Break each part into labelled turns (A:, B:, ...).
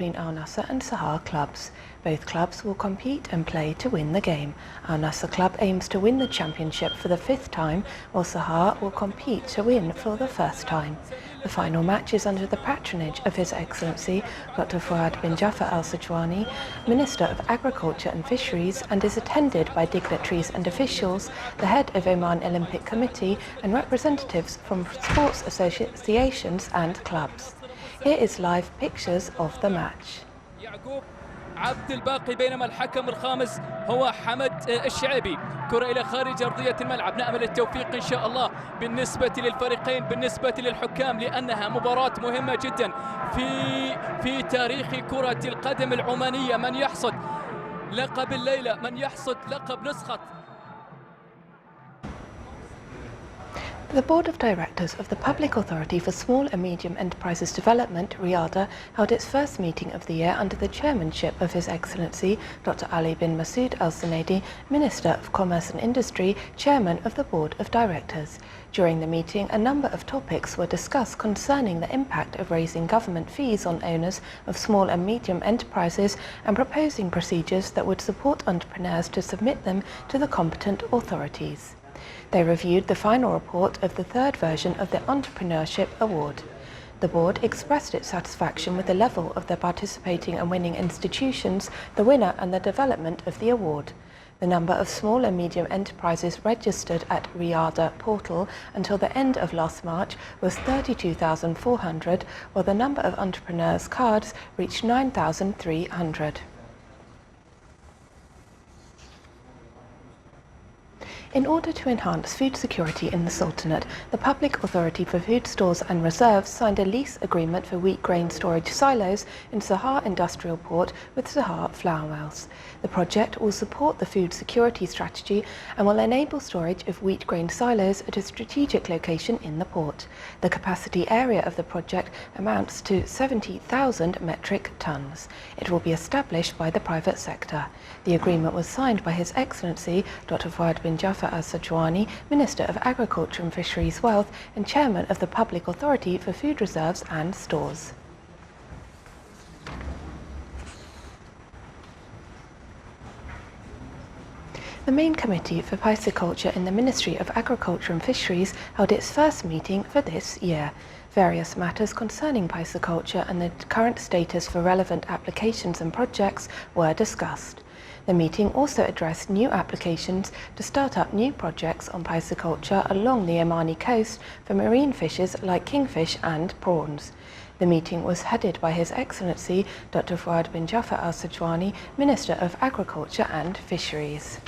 A: between Al Nassr and Sahar clubs. Both clubs will compete and play to win the game. Al Nassr club aims to win the championship for the 5th time, while Sahar will compete to win for the 1st time. The final match is under the patronage of His Excellency Dr. Fuad bin Jafar Al Sajwani, Minister of Agriculture and Fisheries, and is attended by dignitaries and officials, the head of Oman Olympic Committee, and representatives from sports associations and clubs. Here is live pictures of the match.
B: عبد الباقي بينما الحكم الخامس هو حمد الشعيبي. كرة إلى خارج أرضية الملعب. نأمل التوفيق إن شاء الله بالنسبة للفريقين، بالنسبة للحكام، لأنها مباراة مهمة جدا في تاريخ كرة القدم العمانية. من يحصد لقب الليلة، من يحصد لقب نسخة.
A: The Board of Directors of the Public Authority for Small and Medium Enterprises Development, RIADA, held its first meeting of the year under the chairmanship of His Excellency Dr. Ali bin Masood Al Zunaidi, Minister of Commerce and Industry, Chairman of the Board of Directors. During the meeting, a number of topics were discussed concerning the impact of raising government fees on owners of small and medium enterprises and proposing procedures that would support entrepreneurs to submit them to the competent authorities. They reviewed the final report of the 3rd version of the Entrepreneurship Award. The board expressed its satisfaction with the level of the participating and winning institutions, the winner and the development of the award. The number of small and medium enterprises registered at RIADA portal until the end of last March was 32,400, while the number of entrepreneurs' cards reached 9,300. In order to enhance food security in the Sultanate, the Public Authority for Food Stores and Reserves signed a lease agreement for wheat grain storage silos in Sahar Industrial Port with Sahar Flour Mills. The project will support the food security strategy and will enable storage of wheat grain silos at a strategic location in the port. The capacity area of the project amounts to 70,000 metric tons. It will be established by the private sector. The agreement was signed by His Excellency Dr. Fuad bin Jafar Al Sajwani, Minister of Agriculture and Fisheries Wealth and Chairman of the Public Authority for Food Reserves and Stores. The main committee for pisciculture in the Ministry of Agriculture and Fisheries held its first meeting for this year. Various matters concerning pisciculture and the current status for relevant applications and projects were discussed. The meeting also addressed new applications to start up new projects on pisciculture along the Omani coast for marine fishes like kingfish and prawns. The meeting was headed by His Excellency Dr. Fuad bin Jafar Al Sajwani, Minister of Agriculture and Fisheries.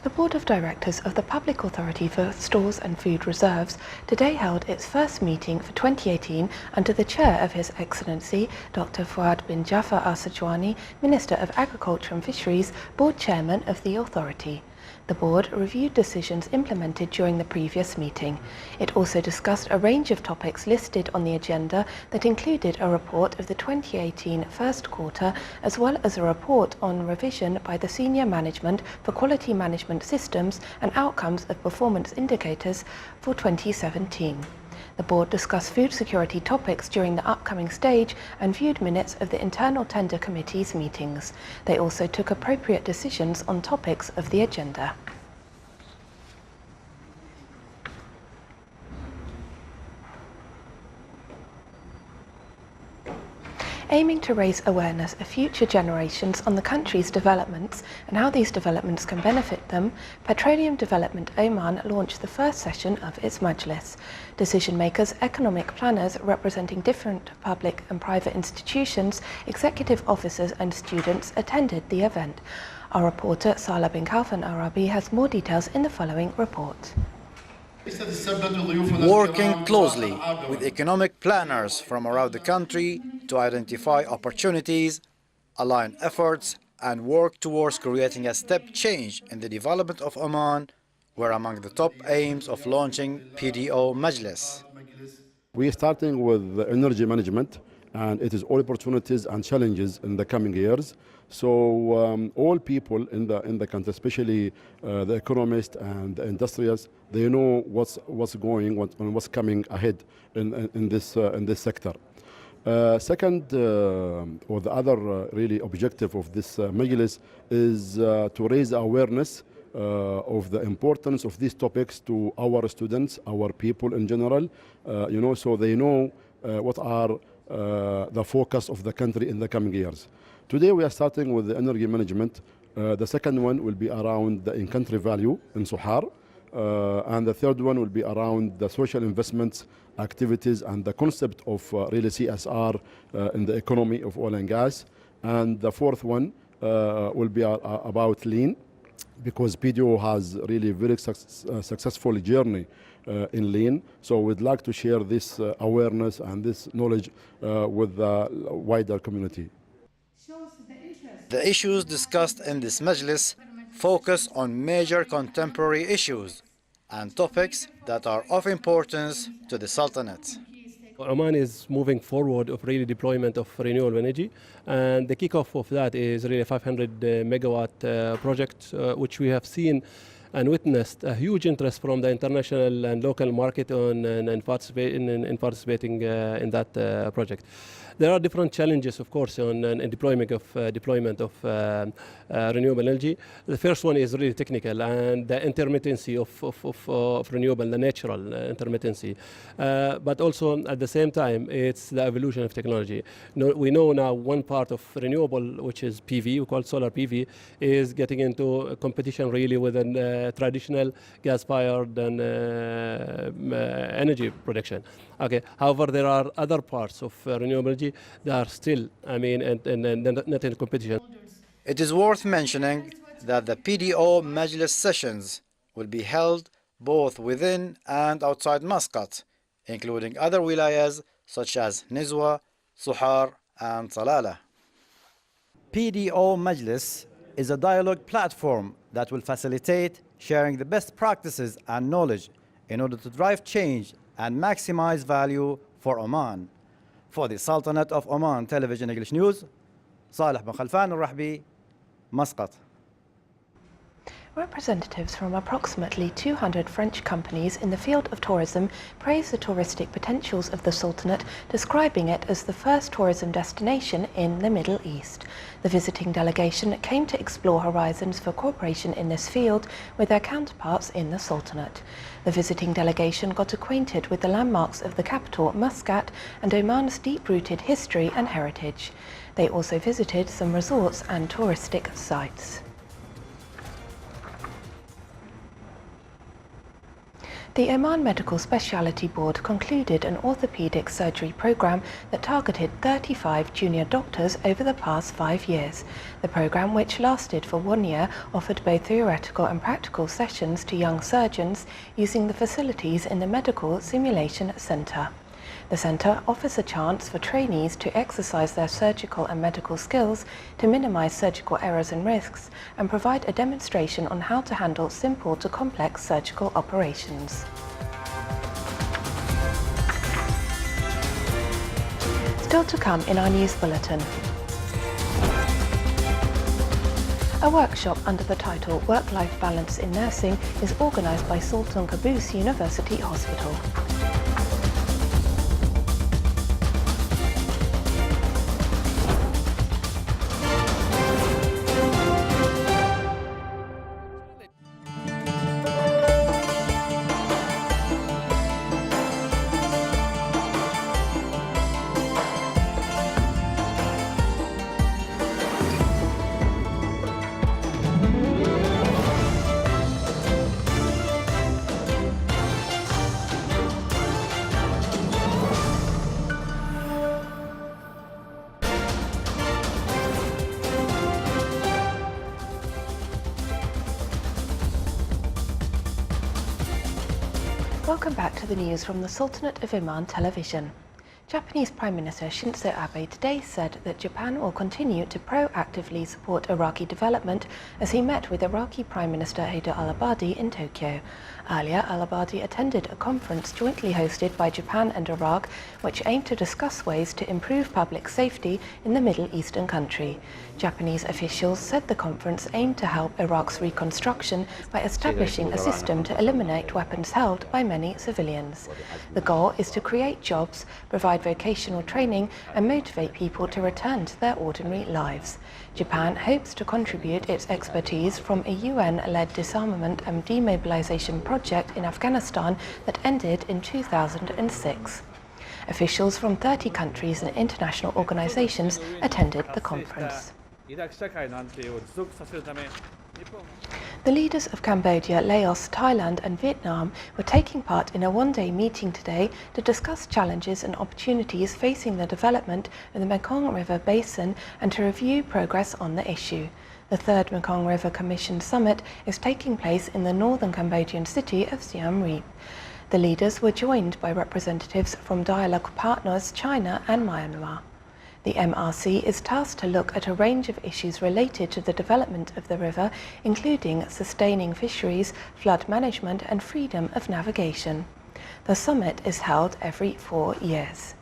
A: The Board of Directors of the Public Authority for Stores and Food Reserves today held its first meeting for 2018 under the chair of His Excellency Dr. Fuad bin Jafar Al Sajwani, Minister of Agriculture and Fisheries, Board Chairman of the Authority. The board reviewed decisions implemented during the previous meeting. It also discussed a range of topics listed on the agenda that included a report of the 2018 first quarter, as well as a report on revision by the senior management for quality management systems and outcomes of performance indicators for 2017. The board discussed food security topics during the upcoming stage and viewed minutes of the Internal Tender Committee's meetings. They also took appropriate decisions on topics of the agenda. Aiming to raise awareness of future generations on the country's developments and how these developments can benefit them, Petroleum Development Oman launched the first session of its Majlis. Decision makers, economic planners representing different public and private institutions, executive officers and students attended the event. Our reporter Salah bin Khalfan Arabi has more details in the following report.
C: Working closely with economic planners from around the country to identify opportunities, align efforts, and work towards creating a step change in the development of Oman were among the top aims of launching PDO Majlis.
D: We're starting with the energy management and it is all opportunities and challenges in the coming years. So all people in the country, especially the economists and the industrials, they know what's coming ahead in this sector. Second, or the other really objective of this Majlis is to raise awareness of the importance of these topics to our students, our people in general, so they know what are the focus of the country in the coming years. Today we are starting with the energy management. The second one will be around the in-country value in Suhar. And the third one will be around the social investments activities and the concept of really CSR in the economy of oil and gas. And the fourth one will be about lean, because PDO has really very successful journey in lean. So we'd like to share this awareness and this knowledge with the wider community.
C: The issues discussed in this Majlis focus on major contemporary issues and topics that are of importance to the Sultanate.
E: Oman is moving forward of really deployment of renewable energy, and the kickoff of that is really a 500 megawatt project, which we have seen and witnessed a huge interest from the international and local market in participating in that project. There are different challenges, of course, in deployment of renewable energy. The first one is really technical, and the intermittency of renewable, the natural intermittency. But also at the same time, it's the evolution of technology. We know now one part of renewable, which is PV, we call it solar PV, is getting into a competition really with a traditional gas-fired and energy production. Okay. However, there are other parts of renewable energy that are still, not in competition.
C: It is worth mentioning that the PDO Majlis sessions will be held both within and outside Muscat, including other wilayas such as Nizwa, Suhar and Salalah. PDO Majlis is a dialogue platform that will facilitate sharing the best practices and knowledge in order to drive change and maximize value for Oman. For the Sultanate of Oman Television English News, Saleh bin Khalfan al-Rahbi, Muscat.
A: Representatives from approximately 200 French companies in the field of tourism praise the touristic potentials of the Sultanate, describing it as the first tourism destination in the Middle East. The visiting delegation came to explore horizons for cooperation in this field with their counterparts in the Sultanate. The visiting delegation got acquainted with the landmarks of the capital, Muscat, and Oman's deep-rooted history and heritage. They also visited some resorts and touristic sites. The Oman Medical Specialty Board concluded an orthopedic surgery program that targeted 35 junior doctors over the past 5 years. The program, which lasted for 1 year, offered both theoretical and practical sessions to young surgeons using the facilities in the Medical Simulation Center. The centre offers a chance for trainees to exercise their surgical and medical skills to minimise surgical errors and risks, and provide a demonstration on how to handle simple to complex surgical operations. Still to come in our news bulletin. A workshop under the title Work-Life Balance in Nursing is organised by Sultan Qaboos University Hospital. Welcome back to the news from the Sultanate of Oman Television. Japanese Prime Minister Shinzo Abe today said that Japan will continue to proactively support Iraqi development as he met with Iraqi Prime Minister Haider al-Abadi in Tokyo. Earlier, al-Abadi attended a conference jointly hosted by Japan and Iraq, which aimed to discuss ways to improve public safety in the Middle Eastern country. Japanese officials said the conference aimed to help Iraq's reconstruction by establishing a system to eliminate weapons held by many civilians. The goal is to create jobs, provide vocational training and motivate people to return to their ordinary lives. Japan hopes to contribute its expertise from a UN-led disarmament and demobilization project in Afghanistan that ended in 2006. Officials from 30 countries and international organizations attended the conference. The leaders of Cambodia, Laos, Thailand and Vietnam were taking part in a one-day meeting today to discuss challenges and opportunities facing the development of the Mekong River Basin and to review progress on the issue. The third Mekong River Commission Summit is taking place in the northern Cambodian city of Siem Reap. The leaders were joined by representatives from dialogue partners China and Myanmar. The MRC is tasked to look at a range of issues related to the development of the river, including sustaining fisheries, flood management and freedom of navigation. The summit is held every 4 years.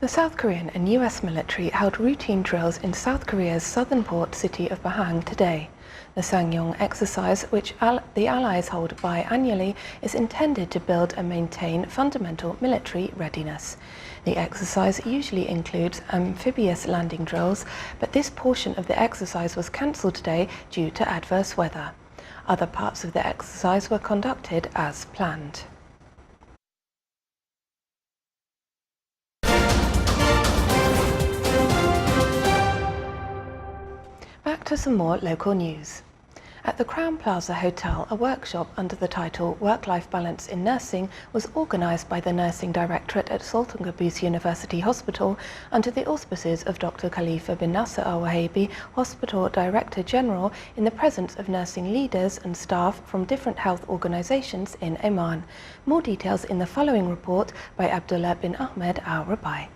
A: The South Korean and US military held routine drills in South Korea's southern port city of Pahang today. The Sangyong exercise, which the Allies hold biannually, is intended to build and maintain fundamental military readiness. The exercise usually includes amphibious landing drills, but this portion of the exercise was cancelled today due to adverse weather. Other parts of the exercise were conducted as planned. Back to some more local news. At the Crown Plaza Hotel, a workshop under the title Work-Life Balance in Nursing was organised by the Nursing Directorate at Sultan Qaboos University Hospital under the auspices of Dr. Khalifa bin Nasser Al Wahabi, Hospital Director General, in the presence of nursing leaders and staff from different health organisations in Oman. More details in the following report by Abdullah bin Ahmed Al Rabai.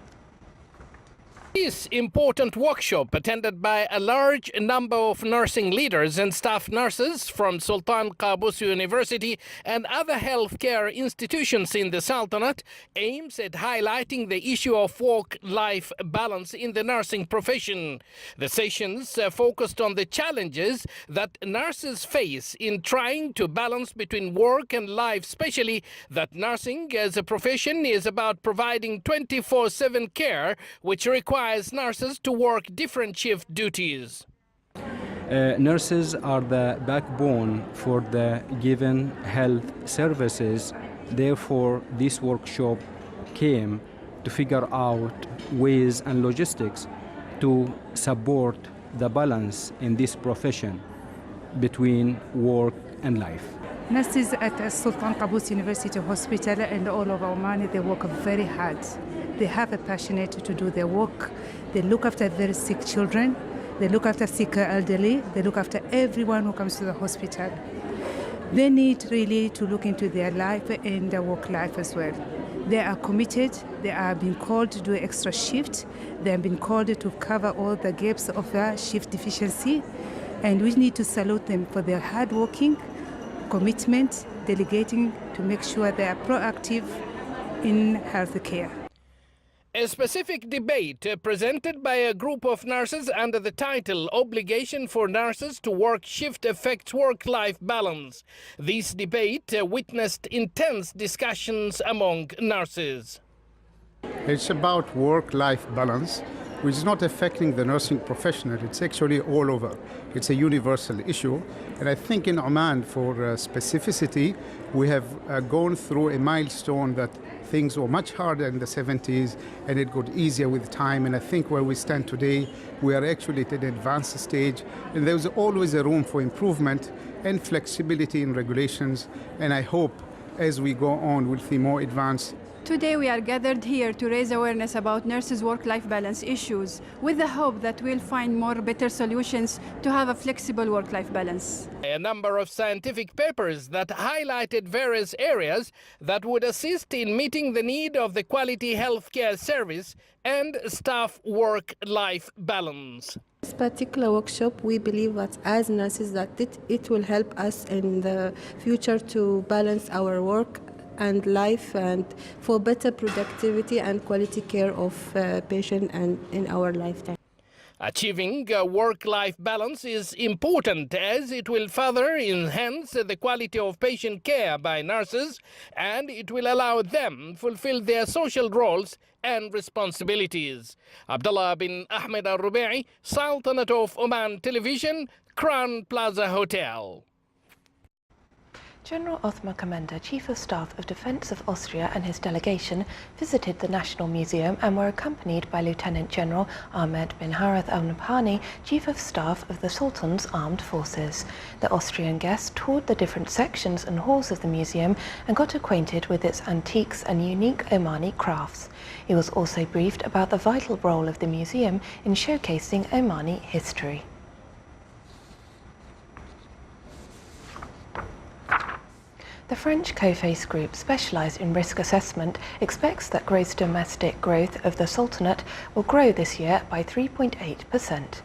F: This important workshop, attended by a large number of nursing leaders and staff nurses from Sultan Qaboos University and other healthcare institutions in the Sultanate, aims at highlighting the issue of work-life balance in the nursing profession. The sessions focused on the challenges that nurses face in trying to balance between work and life, especially that nursing as a profession is about providing 24/7 care, which requires nurses to work different shift duties.
G: Nurses are the backbone for the given health services. Therefore, this workshop came to figure out ways and logistics to support the balance in this profession between work and life.
H: Nurses at Sultan Qaboos University Hospital and all over Oman, they work very hard. They have a passion to do their work. They look after very sick children. They look after sick elderly. They look after everyone who comes to the hospital. They need really to look into their life and their work life as well. They are committed. They are being called to do extra shift. They have been called to cover all the gaps of shift deficiency. And we need to salute them for their hard working, commitment, delegating to make sure they are proactive in health care.
F: A specific debate presented by a group of nurses under the title Obligation for Nurses to Work Shift Affects Work-Life Balance. This debate witnessed intense discussions among nurses.
I: It's about work-life balance, which is not affecting the nursing professional. It's actually all over. It's a universal issue. And I think in Oman, for specificity, we have gone through a milestone that things were much harder in the 70s and it got easier with time. And I think where we stand today, we are actually at an advanced stage. And there's always a room for improvement and flexibility in regulations. And I hope as we go on, we'll see more advanced
J: Today we are gathered here to raise awareness about nurses' work-life balance issues with the hope that we'll find more better solutions to have a flexible work-life balance.
F: A number of scientific papers that highlighted various areas that would assist in meeting the need of the quality healthcare service and staff work-life balance.
K: This particular workshop, we believe that as nurses that it will help us in the future to balance our work and life and for better productivity and quality care of patient and in our lifetime.
F: Achieving a work-life balance is important as it will further enhance the quality of patient care by nurses and it will allow them fulfill their social roles and responsibilities. Abdullah bin Ahmed Al-Rubai, Sultanate of Oman Television, Crown Plaza Hotel.
A: General Othmar Commander, Chief of Staff of Defence of Austria and his delegation visited the National Museum and were accompanied by Lieutenant General Ahmed bin Harith al-Nabhani, Chief of Staff of the Sultan's Armed Forces. The Austrian guest toured the different sections and halls of the museum and got acquainted with its antiques and unique Omani crafts. He was also briefed about the vital role of the museum in showcasing Omani history. The French Coface Group, specialised in risk assessment, expects that gross domestic growth of the Sultanate will grow this year by 3.8%.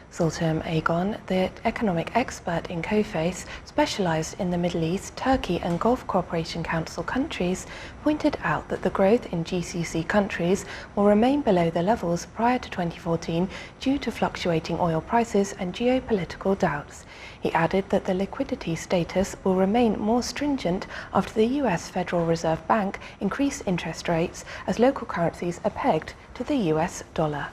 A: Sultan Agon, the economic expert in Coface, specialised in the Middle East, Turkey and Gulf Cooperation Council countries, pointed out that the growth in GCC countries will remain below the levels prior to 2014 due to fluctuating oil prices and geopolitical doubts. He added that the liquidity status will remain more stringent after the US Federal Reserve Bank increased interest rates as local currencies are pegged to the US dollar.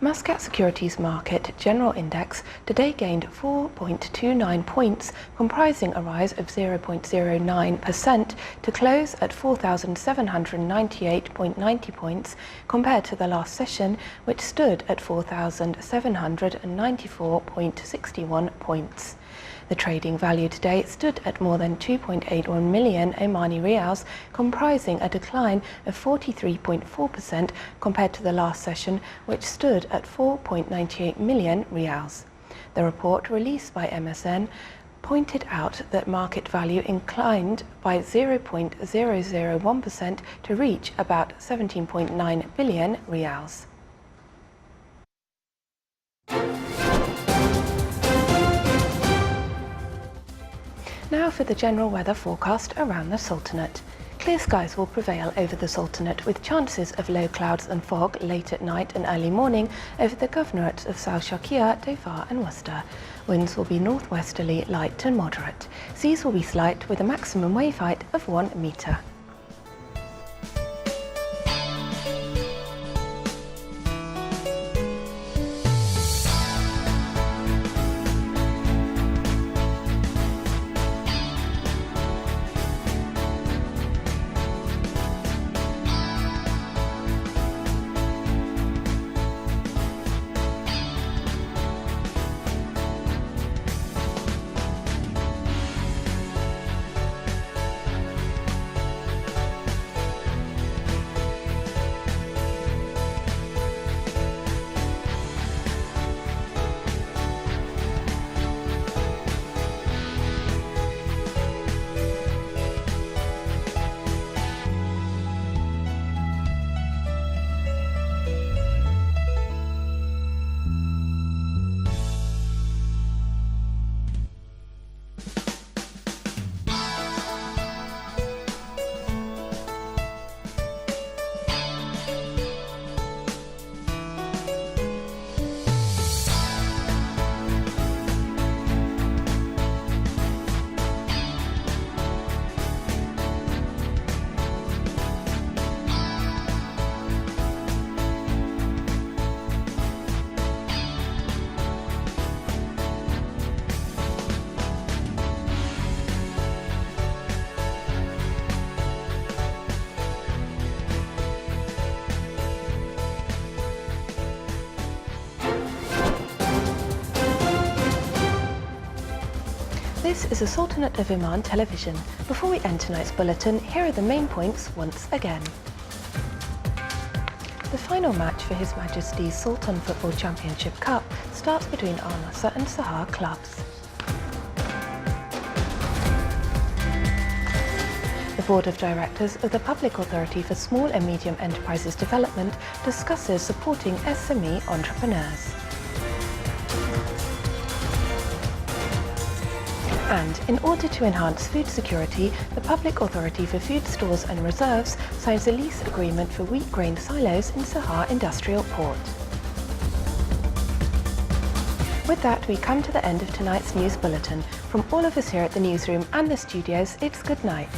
A: Muscat Securities Market General Index today gained 4.29 points, comprising a rise of 0.09% to close at 4,798.90 points compared to the last session, which stood at 4,794.61 points. The trading value today stood at more than 2.81 million Omani Rials, comprising a decline of 43.4% compared to the last session, which stood at 4.98 million Rials. The report released by MSN pointed out that market value inclined by 0.001% to reach about 17.9 billion Rials. Now for the general weather forecast around the Sultanate. Clear skies will prevail over the Sultanate with chances of low clouds and fog late at night and early morning over the governorates of South Shakir, Dhofar and Worcester. Winds will be northwesterly, light to moderate. Seas will be slight with a maximum wave height of 1 metre. This is a Sultanate of Oman television. Before we end tonight's bulletin, here are the main points once again. The final match for His Majesty's Sultan Football Championship Cup starts between Al Nassr and Sahar clubs. The Board of Directors of the Public Authority for Small and Medium Enterprises Development discusses supporting SME entrepreneurs. And in order to enhance food security, the Public Authority for Food Stores and Reserves signs a lease agreement for wheat grain silos in Sahar Industrial Port. With that, we come to the end of tonight's news bulletin. From all of us here at the newsroom and the studios, it's good night.